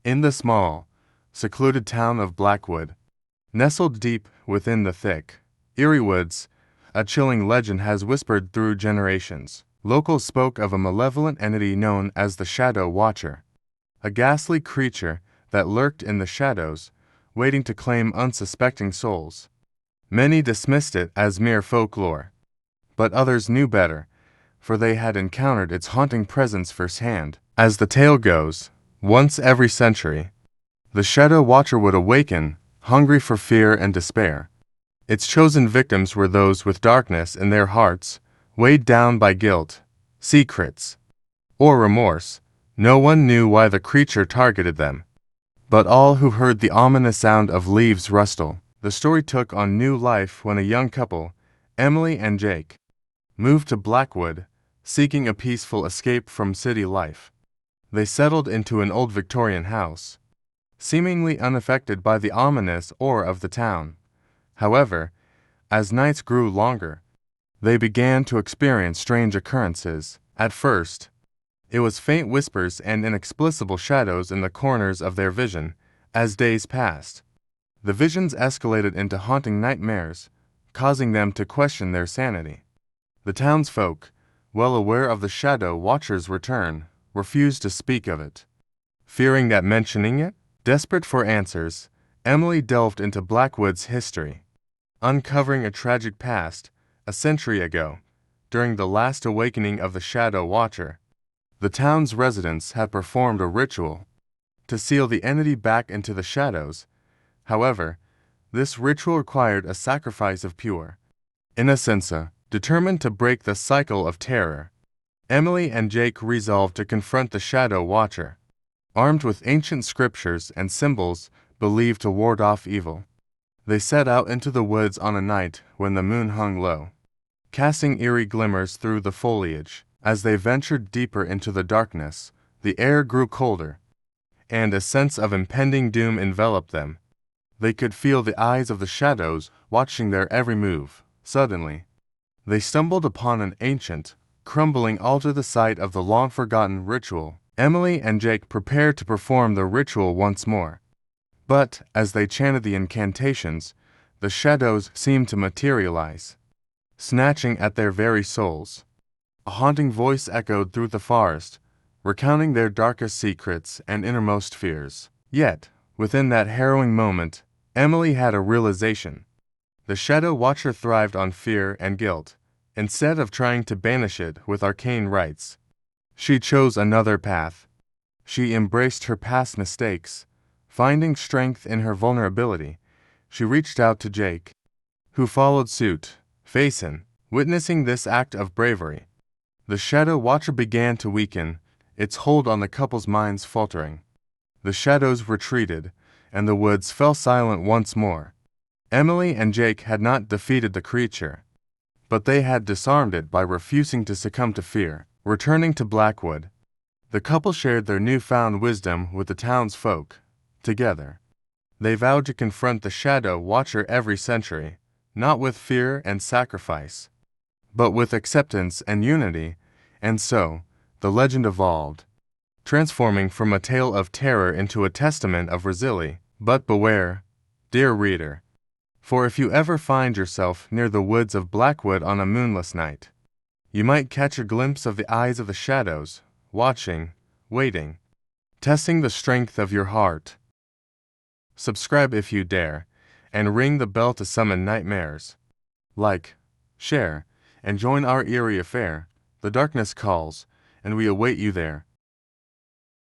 In the small, secluded town of Blackwood, nestled deep within the thick, eerie woods, a chilling legend has whispered through generations. Locals spoke of a malevolent entity known as the Shadow Watcher, a ghastly creature that lurked in the shadows, waiting to claim unsuspecting souls. Many dismissed it as mere folklore, but others knew better, for they had encountered its haunting presence firsthand. As the tale goes, once every century, the Shadow Watcher would awaken, hungry for fear and despair. Its chosen victims were those with darkness in their hearts, weighed down by guilt, secrets, or remorse. No one knew why the creature targeted them, but all who heard the ominous sound of leaves rustle. The story took on new life when a young couple, Emily and Jake, moved to Blackwood, seeking a peaceful escape from city life. They settled into an old Victorian house, seemingly unaffected by the ominous aura of the town. However, as nights grew longer, they began to experience strange occurrences. At first, it was faint whispers and inexplicable shadows in the corners of their vision. As days passed, the visions escalated into haunting nightmares, causing them to question their sanity. The townsfolk, well aware of the Shadow Watcher's return, refused to speak of it, fearing that mentioning it. Desperate for answers, Emily delved into Blackwood's history, uncovering a tragic past. A century ago, during the last awakening of the Shadow Watcher, the town's residents had performed a ritual to seal the entity back into the shadows. However, this ritual required a sacrifice of pure innocence. Determined to break the cycle of terror, Emily and Jake resolved to confront the Shadow Watcher, armed with ancient scriptures and symbols believed to ward off evil. They set out into the woods on a night when the moon hung low, casting eerie glimmers through the foliage. As they ventured deeper into the darkness, the air grew colder, and a sense of impending doom enveloped them. They could feel the eyes of the shadows watching their every move. Suddenly, they stumbled upon an ancient, crumbling altar, the site of the long-forgotten ritual. Emily and Jake prepared to perform the ritual once more. But, as they chanted the incantations, the shadows seemed to materialize, snatching at their very souls. A haunting voice echoed through the forest, recounting their darkest secrets and innermost fears. Yet, within that harrowing moment, Emily had a realization. The Shadow Watcher thrived on fear and guilt. Instead of trying to banish it with arcane rites, she chose another path. She embraced her past mistakes. Finding strength in her vulnerability, she reached out to Jake, who followed suit. Witnessing this act of bravery, the Shadow Watcher began to weaken, its hold on the couple's minds faltering. The shadows retreated, and the woods fell silent once more. Emily and Jake had not defeated the creature, but they had disarmed it by refusing to succumb to fear. Returning to Blackwood, the couple shared their newfound wisdom with the townsfolk. Together, they vowed to confront the Shadow Watcher every century, not with fear and sacrifice, but with acceptance and unity. And so, the legend evolved, transforming from a tale of terror into a testament of resilience. But beware, dear reader, for if you ever find yourself near the woods of Blackwood on a moonless night, you might catch a glimpse of the eyes of the shadows, watching, waiting, testing the strength of your heart. Subscribe if you dare, and ring the bell to summon nightmares. Like, share, and join our eerie affair. The darkness calls, and we await you there.